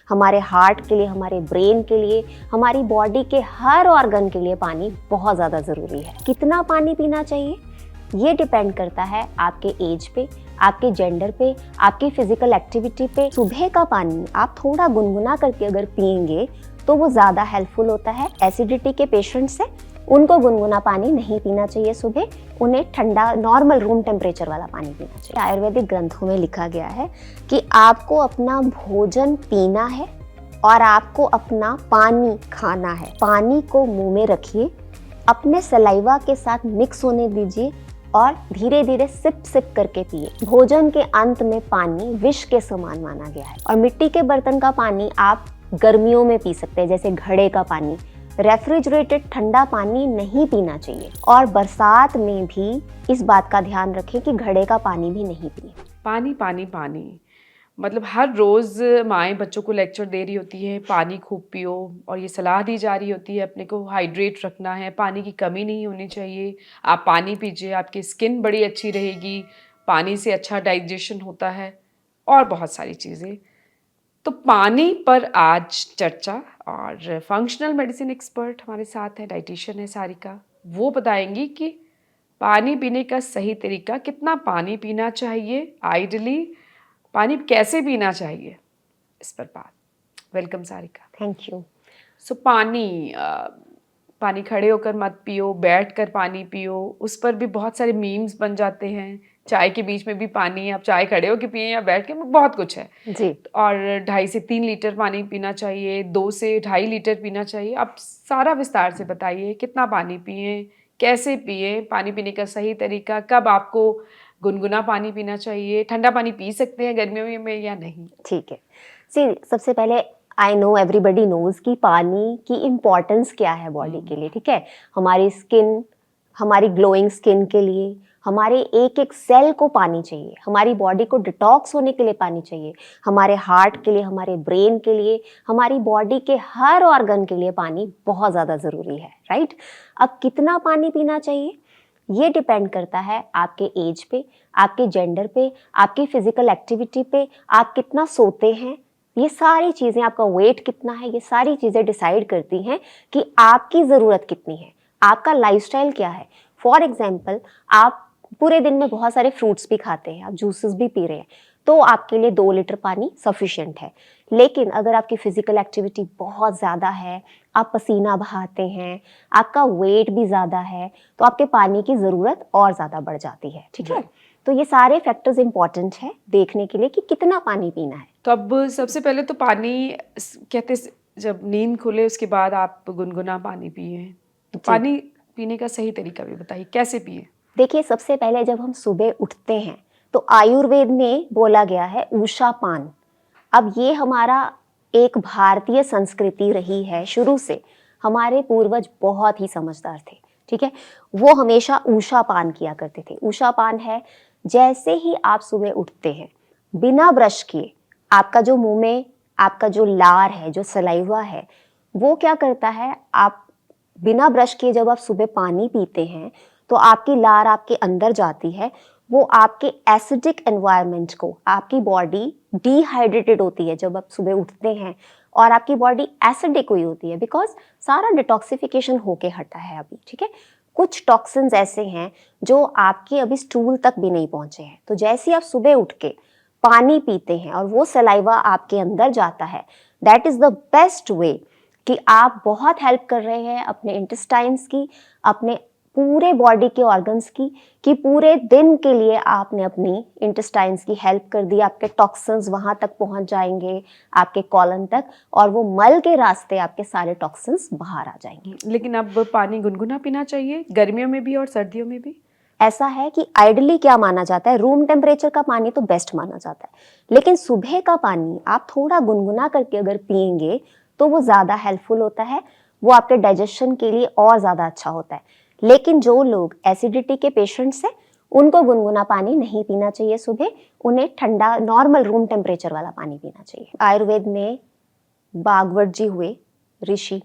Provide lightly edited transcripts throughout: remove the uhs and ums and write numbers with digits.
हमारे हार्ट के लिए, हमारे ब्रेन के लिए, हमारी बॉडी के हर ऑर्गन के लिए पानी बहुत ज़्यादा ज़रूरी है। कितना पानी पीना चाहिए ये डिपेंड करता है आपके एज पे, आपके जेंडर पे, आपकी फिजिकल एक्टिविटी पे। सुबह का पानी आप थोड़ा गुनगुना करके अगर पिएंगे तो वो ज़्यादा हेल्पफुल होता है। एसिडिटी के पेशेंट्स हैं, उनको गुनगुना पानी नहीं पीना चाहिए सुबह, उन्हें ठंडा नॉर्मल रूम टेम्परेचर वाला पानी पीना चाहिए। आयुर्वेदिक ग्रंथों में लिखा गया है कि आपको अपना भोजन पीना है और आपको अपना पानी खाना है। पानी को मुंह में रखिए, अपने सलाइवा के साथ मिक्स होने दीजिए और धीरे धीरे सिप सिप करके पिए। भोजन के अंत में पानी विष के समान माना गया है। और मिट्टी के बर्तन का पानी आप गर्मियों में पी सकते हैं, जैसे घड़े का पानी। रेफ्रिजरेटेड ठंडा पानी नहीं पीना चाहिए। और बरसात में भी इस बात का ध्यान रखें कि घड़े का पानी भी नहीं पिए। पानी पानी पानी, मतलब हर रोज़ माएँ बच्चों को लेक्चर दे रही होती है पानी खूब पियो, और ये सलाह दी जा रही होती है अपने को हाइड्रेट रखना है, पानी की कमी नहीं होनी चाहिए। आप पानी पीजिए, आपकी स्किन बड़ी अच्छी रहेगी, पानी से अच्छा डाइजेशन होता है और बहुत सारी चीज़ें। तो पानी पर आज चर्चा, और फंक्शनल मेडिसिन एक्सपर्ट हमारे साथ है, डाइटिशियन है सारिका। वो बताएंगी कि पानी पीने का सही तरीका, कितना पानी पीना चाहिए, आइडली पानी कैसे पीना चाहिए, इस पर बात। Welcome Sarika. Thank you. So पानी खड़े होकर मत पियो, बैठ कर पानी पियो, उस पर भी बहुत सारे मीम्स बन जाते हैं। चाय के बीच में भी पानी, आप चाय खड़े होकर पिए या बैठ के, बहुत कुछ है जी। और 2.5 से 3 लीटर पानी पीना चाहिए, 2 से 2.5 लीटर पीना चाहिए। आप सारा विस्तार से बताइए, कितना पानी पिए, कैसे पिए, पानी पीने का सही तरीका, कब आपको गुनगुना पानी पीना चाहिए, ठंडा पानी पी सकते हैं गर्मियों में या नहीं? ठीक है। सबसे पहले आई नो एवरीबडी नोज कि पानी की इम्पोर्टेंस क्या है बॉडी के लिए, ठीक है। हमारी स्किन, हमारी ग्लोइंग स्किन के लिए, हमारे एक एक सेल को पानी चाहिए, हमारी बॉडी को डिटॉक्स होने के लिए पानी चाहिए, हमारे हार्ट के लिए, हमारे ब्रेन के लिए, हमारी बॉडी के हर ऑर्गन के लिए पानी बहुत ज़्यादा ज़रूरी है, राइट। अब कितना पानी पीना चाहिए ये डिपेंड करता है आपके एज पे, आपके जेंडर पे, आपकी फिजिकल एक्टिविटी पे, आप कितना सोते हैं। ये सारी चीज़ें, आपका वेट कितना है, ये सारी चीज़ें डिसाइड करती हैं कि आपकी ज़रूरत कितनी है, आपका लाइफस्टाइल क्या है। फॉर एग्जाम्पल, आप पूरे दिन में बहुत सारे फ्रूट्स भी खाते हैं, आप जूसेस भी पी रहे हैं, तो आपके लिए 2 लीटर पानी सफिशिएंट है। लेकिन अगर आपकी फिजिकल एक्टिविटी बहुत ज़्यादा है, आप पसीना बहाते हैं, आपका वेट भी ज़्यादा है, तो आपके पानी की ज़रूरत और ज़्यादा बढ़ जाती है, ठीक है। तो ये सारे फैक्टर्स इंपॉर्टेंट है देखने के लिए कि कितना पानी पीना है। तो अब सबसे पहले तो पानी कहते जब नींद खुले उसके बाद आप गुनगुना पानी पिए, तो पानी पीने का सही तरीका भी बताइए, कैसे पिए? देखिए, सबसे पहले जब हम सुबह उठते हैं तो आयुर्वेद में बोला गया है उषा पान। अब ये हमारा एक भारतीय संस्कृति रही है शुरू से। हमारे पूर्वज बहुत ही समझदार थे, ठीक है। वो हमेशा उषा पान किया करते थे। उषा पान है, जैसे ही आप सुबह उठते हैं, बिना ब्रश किए आपका जो मुंह में आपका जो लार है, जो सलाइवा है, वो क्या करता है, आप बिना ब्रश किए जब आप सुबह पानी पीते हैं तो आपकी लार आपके अंदर जाती है। वो आपके एसिडिक एनवायरनमेंट को, आपकी बॉडी डिहाइड्रेटेड होती है जब आप सुबह उठते हैं और आपकी बॉडी एसिडिक हुई होती है, बिकॉज सारा डिटॉक्सिफिकेशन होके हटा है अभी, ठीक है। कुछ टॉक्सिन्स ऐसे हैं जो आपके अभी स्टूल तक भी नहीं पहुंचे हैं। तो जैसे आप सुबह उठ के पानी पीते हैं और वो सलाइवा आपके अंदर जाता है, that is the best way कि आप बहुत हेल्प कर रहे हैं अपने इंटेस्टाइन्स की, अपने पूरे बॉडी के ऑर्गन्स की, कि पूरे दिन के लिए आपने अपनी इंटेस्टाइन्स की हेल्प कर दी। आपके टॉक्सिन्स वहां तक पहुंच जाएंगे, आपके कॉलन तक, और वो मल के रास्ते आपके सारे टॉक्सिन्स बाहर आ जाएंगे। लेकिन अब पानी गुनगुना पीना चाहिए गर्मियों में भी और सर्दियों में भी? ऐसा है कि आइडली क्या माना जाता है, रूम टेम्परेचर का पानी तो बेस्ट माना जाता है, लेकिन सुबह का पानी आप थोड़ा गुनगुना करके अगर पिएंगे तो वो ज़्यादा हेल्पफुल होता है, वो आपके डाइजेशन के लिए और ज़्यादा अच्छा होता है। लेकिन जो लोग एसिडिटी के पेशेंट्स हैं, उनको गुनगुना पानी नहीं पीना चाहिए सुबह, उन्हें ठंडा नॉर्मल रूम टेम्परेचर वाला पानी पीना चाहिए। आयुर्वेद में भागवत जी हुए ऋषि,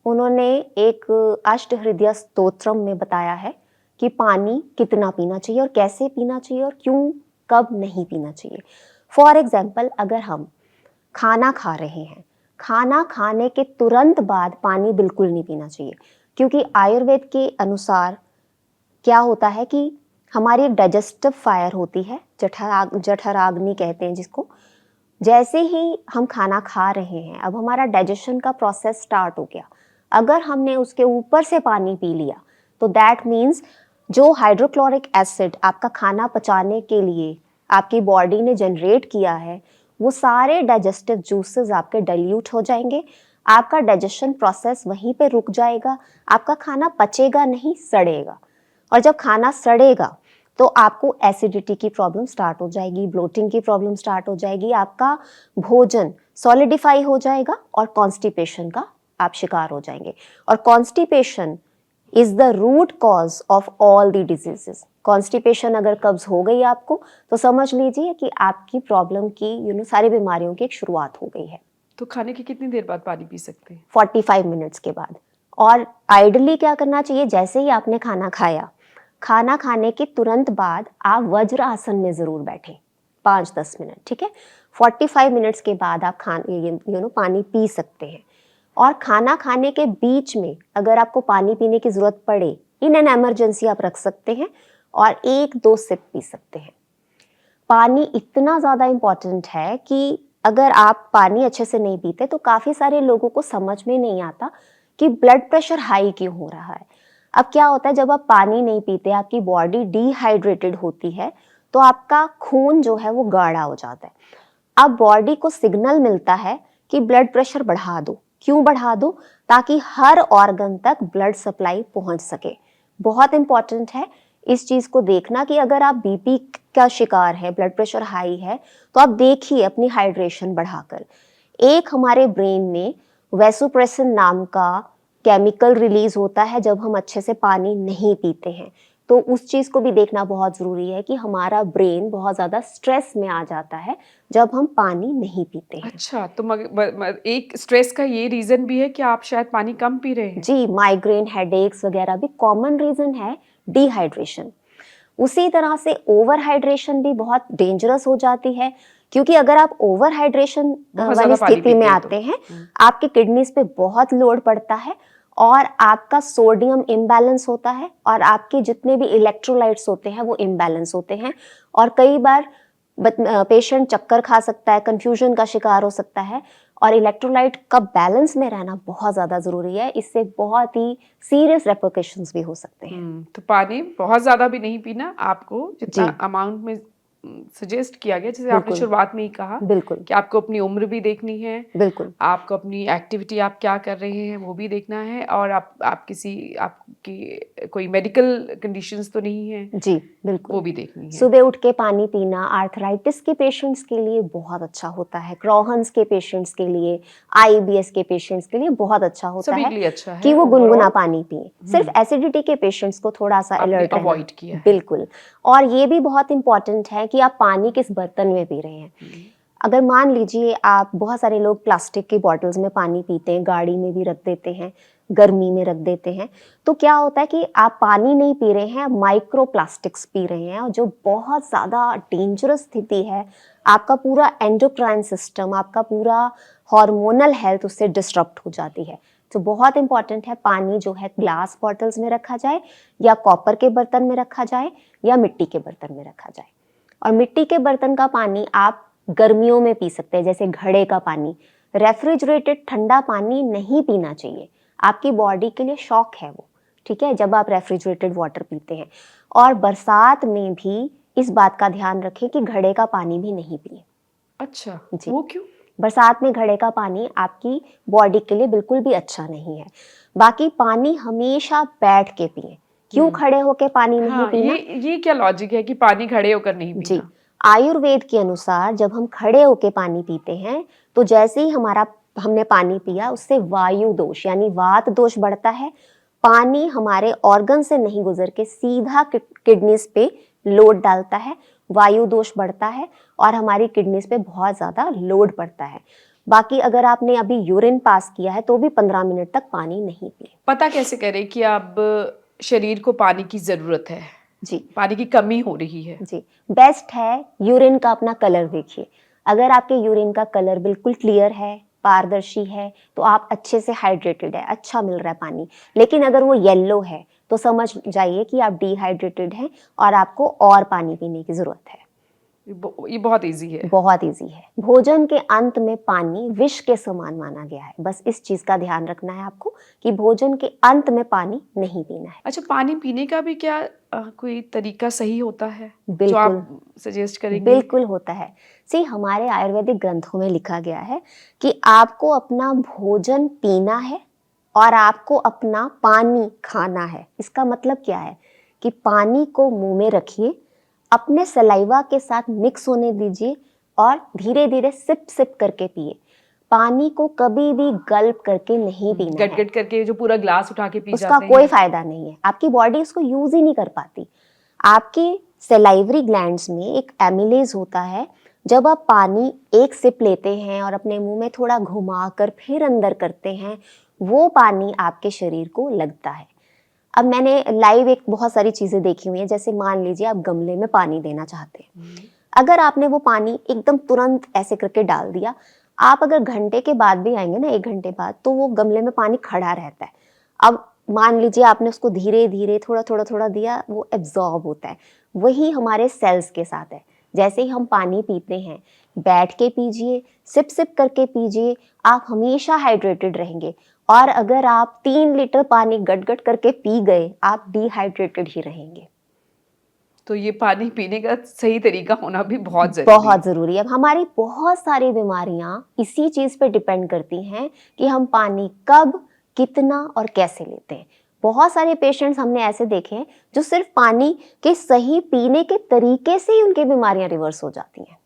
उन्होंने एक अष्टहृदय स्तोत्रम में बताया है कि पानी कितना पीना चाहिए और कैसे पीना चाहिए और क्यों, कब नहीं पीना चाहिए। फॉर एग्जाम्पल, अगर हम खाना खा रहे हैं, खाना खाने के तुरंत बाद पानी बिल्कुल नहीं पीना चाहिए, क्योंकि आयुर्वेद के अनुसार क्या होता है कि हमारी एक डाइजेस्टिव फायर होती है, जठराग्नि कहते हैं जिसको। जैसे ही हम खाना खा रहे हैं, अब हमारा डाइजेशन का प्रोसेस स्टार्ट हो गया, अगर हमने उसके ऊपर से पानी पी लिया तो दैट मीन्स जो हाइड्रोक्लोरिक एसिड आपका खाना पचाने के लिए आपकी बॉडी ने जनरेट किया है, वो सारे डाइजेस्टिव जूसेस आपके डाइल्यूट हो जाएंगे, आपका डाइजेशन प्रोसेस वहीं पे रुक जाएगा, आपका खाना पचेगा नहीं, सड़ेगा। और जब खाना सड़ेगा तो आपको एसिडिटी की प्रॉब्लम स्टार्ट हो जाएगी, ब्लोटिंग की प्रॉब्लम स्टार्ट हो जाएगी, आपका भोजन सॉलिडिफाई हो जाएगा और कॉन्स्टिपेशन का आप शिकार हो जाएंगे। और constipation is the root cause of all the diseases. Constipation अगर कब्ज हो गई आपको तो समझ लीजिए कि आपकी प्रॉब्लम की सारी बीमारियों की एक शुरुआत हो गई है। तो खाने की कितनी देर बाद पानी पी सकते हैं? 45 मिनट्स के बाद। और आइडली क्या करना चाहिए, जैसे ही आपने खाना खाया, खाना खाने के तुरंत बाद आप वज्र आसन में जरूर बैठें 5-10 मिनट, ठीक है। 45 मिनट्स के बाद आप पानी पी सकते हैं। और खाना खाने के बीच में अगर आपको पानी पीने की जरूरत पड़े, इन एन एमरजेंसी आप रख सकते हैं और 1-2 सिप पी सकते हैं। पानी इतना ज़्यादा इम्पॉर्टेंट है कि अगर आप पानी अच्छे से नहीं पीते तो काफ़ी सारे लोगों को समझ में नहीं आता कि ब्लड प्रेशर हाई क्यों हो रहा है। अब क्या होता है, जब आप पानी नहीं पीते, आपकी बॉडी डिहाइड्रेटेड होती है, तो आपका खून जो है वो गाढ़ा हो जाता है। अब बॉडी को सिग्नल मिलता है कि ब्लड प्रेशर बढ़ा दो। क्यों बढ़ा दो? ताकि हर ऑर्गन तक ब्लड सप्लाई पहुंच सके। बहुत इंपॉर्टेंट है इस चीज को देखना कि अगर आप बीपी का शिकार है, ब्लड प्रेशर हाई है, तो आप देखिए अपनी हाइड्रेशन बढ़ाकर। एक हमारे ब्रेन में वैसोप्रेसिन नाम का केमिकल रिलीज होता है जब हम अच्छे से पानी नहीं पीते हैं, तो उस चीज को भी देखना बहुत जरूरी है कि हमारा ब्रेन बहुत ज्यादा स्ट्रेस में आ जाता है जब हम पानी नहीं पीते हैं। अच्छा, तो एक स्ट्रेस का ये रीजन भी है कि आप शायद पानी कम पी रहे हैं? जी, माइग्रेन, हेडेक्स वगैरह भी कॉमन रीजन है डिहाइड्रेशन। उसी तरह से ओवर हाइड्रेशन भी बहुत डेंजरस हो जाती है, क्योंकि अगर आप ओवर हाइड्रेशन बहुत वाली ज्यादा पानी स्थिति में पीते हैं तो। आते हैं, आपके किडनीज पे बहुत लोड पड़ता है और आपका सोडियम इम्बैलेंस होता है और आपके जितने भी इलेक्ट्रोलाइट्स होते हैं वो इम्बैलेंस होते हैं। और कई बार पेशेंट चक्कर खा सकता है, कंफ्यूजन का शिकार हो सकता है। और इलेक्ट्रोलाइट का बैलेंस में रहना बहुत ज़्यादा ज़रूरी है, इससे बहुत ही सीरियस रेपरकशंस भी हो सकते हैं। तो पानी बहुत ज़्यादा भी नहीं पीना, आपको जितना जी, अमाउंट में सजेस्ट किया गया, जैसे आपने बिल्कुल, शुरुआत में ही कहा बिल्कुल, कि आपको अपनी उम्र भी देखनी है, बिल्कुल। आपको अपनी एक्टिविटी आप क्या कर रहे हैं वो भी देखना है, और आप आपकी कोई मेडिकल कंडीशंस तो नहीं है जी, बिल्कुल। वो भी देखनी है। सुबह उठ के पानी पीना आर्थराइटिस के पेशेंट्स के लिए बहुत अच्छा होता है, क्रॉहन्स के पेशेंट्स के लिए, आईबीएस के पेशेंट्स के लिए बहुत अच्छा होता सभी है के लिए अच्छा कि है वो गुनगुना ओवरऑल। पानी पिए। सिर्फ एसिडिटी के पेशेंट्स को थोड़ा सा आपने अलर्ट रहना, अवॉइड किया है। बिल्कुल। और ये भी बहुत इंपॉर्टेंट है कि आप पानी किस बर्तन में पी रहे हैं। अगर मान लीजिए आप, बहुत सारे लोग प्लास्टिक की बॉटल्स में पानी पीते हैं, गाड़ी में भी रख देते हैं, गर्मी में रख देते हैं, तो क्या होता है कि आप पानी नहीं पी रहे हैं, माइक्रो प्लास्टिक्स पी रहे हैं, और जो बहुत ज़्यादा डेंजरस स्थिति है। आपका पूरा एंडोक्राइन सिस्टम, आपका पूरा हार्मोनल हेल्थ उससे डिस्टर्ब हो जाती है। तो बहुत इंपॉर्टेंट है पानी जो है ग्लास बॉटल्स में रखा जाए, या कॉपर के बर्तन में रखा जाए, या मिट्टी के बर्तन में रखा जाए। और मिट्टी के बर्तन का पानी आप गर्मियों में पी सकते हैं, जैसे घड़े का पानी। रेफ्रिजरेटेड ठंडा पानी नहीं पीना चाहिए, आपकी बॉडी के लिए शॉक है वो, ठीक है, जब आप रेफ्रिजरेटेड वाटर पीते हैं। और बरसात में भी इस बात का ध्यान रखें कि घड़े का पानी भी नहीं पिए। अच्छा, जी, वो क्यों? बरसात में घड़े का पानी आपकी बॉडी के लिए बिल्कुल भी अच्छा नहीं है। बाकी पानी हमेशा बैठ के पिए। क्यों खड़े होके पानी नहीं हाँ, पीना? ये क्या लॉजिक है कि पानी खड़े होकर नहीं जी, पीना? आयुर्वेद के अनुसार जब हम खड़े होके पानी पीते हैं तो जैसे ही हमने पानी पिया, उससे वायु दोष यानी वात दोष बढ़ता है। पानी हमारे ऑर्गन से नहीं गुजर के सीधा किडनीज पे लोड डालता है, वायु दोष बढ़ता है और हमारी किडनीज पे बहुत ज़्यादा लोड पड़ता है। बाकी अगर आपने अभी यूरिन पास किया है तो भी 15 मिनट तक पानी नहीं पिए। पता कैसे करें कि अब शरीर को पानी की ज़रूरत है, जी, पानी की कमी हो रही है? जी, बेस्ट है यूरिन का अपना कलर देखिए। अगर आपके यूरिन का कलर बिल्कुल क्लियर है, पारदर्शी है, तो आप अच्छे से हाइड्रेटेड है, अच्छा मिल रहा है पानी। लेकिन अगर वो येलो है तो समझ जाइए कि आप डिहाइड्रेटेड हैं और आपको और पानी पीने की जरूरत है। ये बहुत इजी है। बहुत इजी है। भोजन के अंत में पानी विष के समान माना गया है। बस इस चीज का ध्यान रखना है आपको कि भोजन के अंत में पानी नहीं पीना है। अच्छा, पानी पीने का भी क्या कोई तरीका सही होता है जो बिल्कुल आप सजेस्ट करेंगे? बिल्कुल होता है। सी हमारे आयुर्वेदिक ग्रंथों में लिखा गया है कि आपको अपना भोजन पीना है और आपको अपना पानी खाना है। इसका मतलब क्या है कि पानी को मुंह में रखिए, अपने सलाइवा के साथ मिक्स होने दीजिए और धीरे धीरे सिप सिप करके पिए। पानी को कभी भी गल्प करके नहीं पीना है। गट-गट करके जो पूरा ग्लास उठा के पी उसका जाते कोई हैं। फायदा नहीं है। आपकी बॉडी उसको यूज ही नहीं कर पाती। आपकी सेलाइवरी ग्लैंड्स में एक एमिलेज होता है। जब आप पानी एक सिप लेते हैं और अपने मुंह में थोड़ा घुमाकर फिर अंदर करते हैं, वो पानी आपके शरीर को लगता है। अब मैंने लाइव एक बहुत सारी चीजें देखी हुई हैं। जैसे मान लीजिए आप गमले में पानी देना चाहते हैं, अगर आपने वो पानी एकदम तुरंत ऐसे करके डाल दिया, आप अगर घंटे के बाद भी आएंगे ना, 1 घंटे बाद, तो वो गमले में पानी खड़ा रहता है। अब मान लीजिए आपने उसको धीरे धीरे थोड़ा थोड़ा थोड़ा दिया, वो एब्जॉर्ब होता है। वही हमारे सेल्स के साथ है। जैसे ही हम पानी पीते हैं, बैठ के पीजिए, सिप सिप करके पीजिए, आप हमेशा हाइड्रेटेड रहेंगे। और अगर आप 3 लीटर पानी गट गट करके पी गए, आप डिहाइड्रेटेड ही रहेंगे। तो ये पानी पीने का सही तरीका होना भी बहुत ज़रूरी है। बहुत ज़रूरी है। अब हमारी बहुत सारी बीमारियां इसी चीज़ पे डिपेंड करती हैं कि हम पानी कब, कितना और कैसे लेते हैं। बहुत सारे पेशेंट्स हमने ऐसे देखे हैं जो सिर्फ पानी के सही पीने के तरीके से ही उनकी बीमारियां रिवर्स हो जाती हैं।